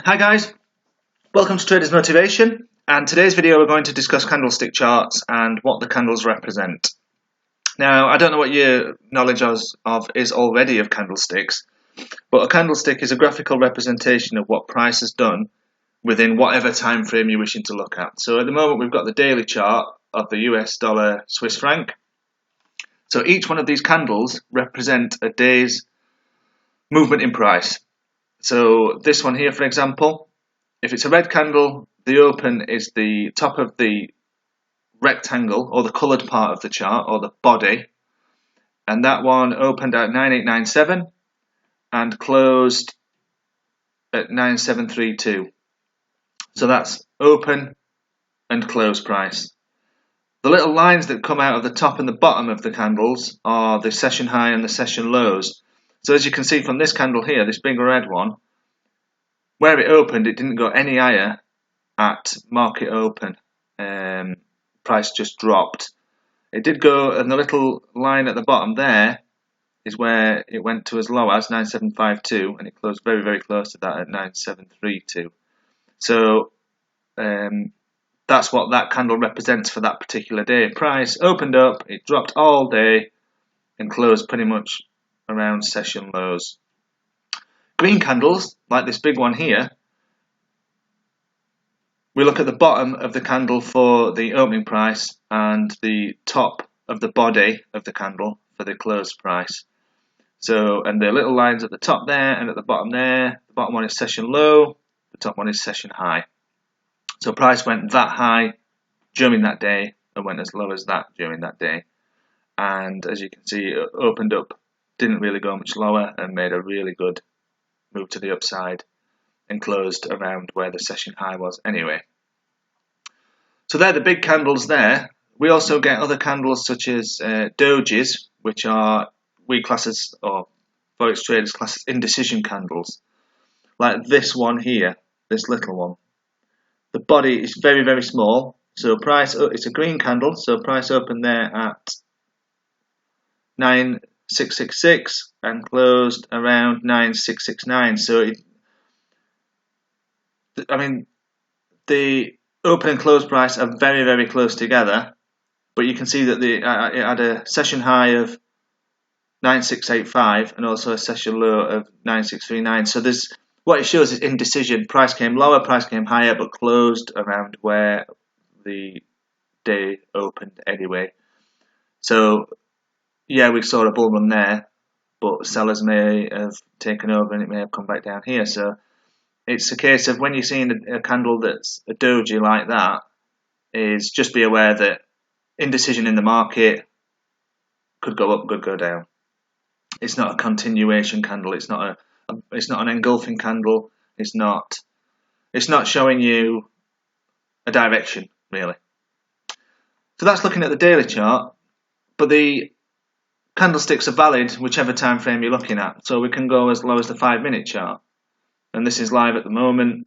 Hi guys, welcome to Traders Motivation, and today's video we're going to discuss candlestick charts and what the candles represent. Now, I don't know what your knowledge of is already of candlesticks, but a candlestick is a graphical representation of what price has done within whatever time frame you're wishing to look at. So at the moment we've got the daily chart of the US dollar Swiss franc. So each one of these candles represent a day's movement in price. So this one here, for example, if it's a red candle, the open is the top of the rectangle or the coloured part of the chart or the body, and that one opened at 9897 and closed at 9732. So that's open and close price. The little lines that come out of the top and the bottom of the candles are the session high and the session lows. So as you can see from this candle here, this big red one, where it opened, it didn't go any higher at market open. Price just dropped. It did go, and the little line at the bottom there is where it went to as low as 9752, and it closed very, very close to that at 9732. So that's what that candle represents for that particular day. Price opened up, it dropped all day, and closed pretty much around session lows. Green candles, like this big one here, we look at the bottom of the candle for the opening price and the top of the body of the candle for the close price. So, and the little lines at the top there and at the bottom there, the bottom one is session low, the top one is session high. So price went that high during that day and went as low as that during that day. And as you can see, it opened up, didn't really go much lower, and made a really good move to the upside and closed around where the session high was anyway. So they're the big candles there. We also get other candles such as dojis, which are we classes, or forex traders classes, indecision candles, like this one here, this little one. The body is very, very small, so price, it's a green candle, so price opened there at 9666 and closed around 9669. So the open and close price are very, very close together, but you can see that it had a session high of 9685 and also a session low of 9639. So what it shows is indecision. Price came lower, price came higher, but closed around where the day opened anyway. So yeah, we saw a bull run there, but sellers may have taken over and it may have come back down here. So it's a case of when you're seeing a candle that's a doji like that, is just be aware that indecision in the market could go up, could go down. It's not a continuation candle. It's not an engulfing candle. It's not showing you a direction really. So that's looking at the daily chart, but the candlesticks are valid whichever time frame you're looking at. So we can go as low as the 5-minute chart, and this is live at the moment.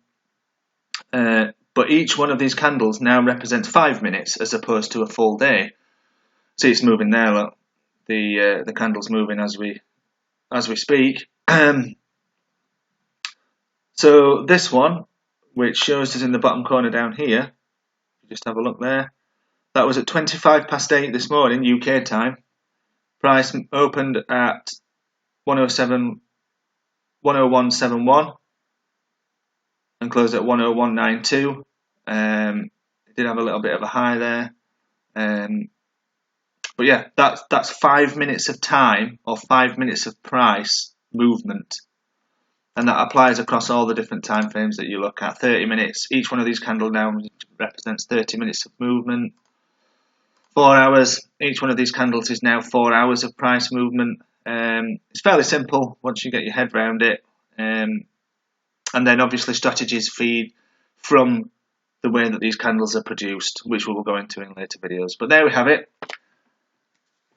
But each one of these candles now represents 5 minutes as opposed to a full day. See, it's moving there. Look, the candle's moving as we speak. So this one, which shows us in the bottom corner down here, just have a look there. That was at 8:25 this morning UK time. Price opened at 101.71 and closed at 101.92. It did have a little bit of a high there. But yeah, that's 5 minutes of time or 5 minutes of price movement. And that applies across all the different time frames that you look at. 30 minutes. Each one of these candles now represents 30 minutes of movement. 4 hours. Each one of these candles is now 4 hours of price movement. It's fairly simple once you get your head around it. And then obviously strategies feed from the way that these candles are produced, which we will go into in later videos. But there we have it.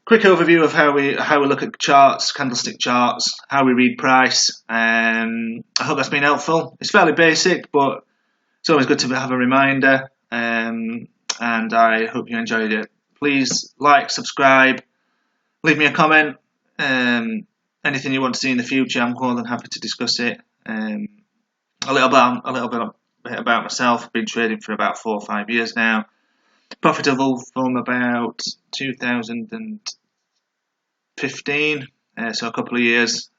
Quick overview of how we look at charts, candlestick charts, how we read price. I hope that's been helpful. It's fairly basic, but it's always good to have a reminder. And I hope you enjoyed it. Please like, subscribe, leave me a comment. Anything you want to see in the future, I'm more than happy to discuss it. a little bit about myself. I've been trading for about 4 or 5 years now. Profitable from about 2015, so a couple of years.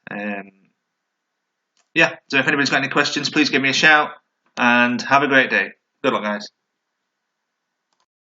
Yeah, so if anybody's got any questions, please give me a shout and have a great day. Good luck, guys.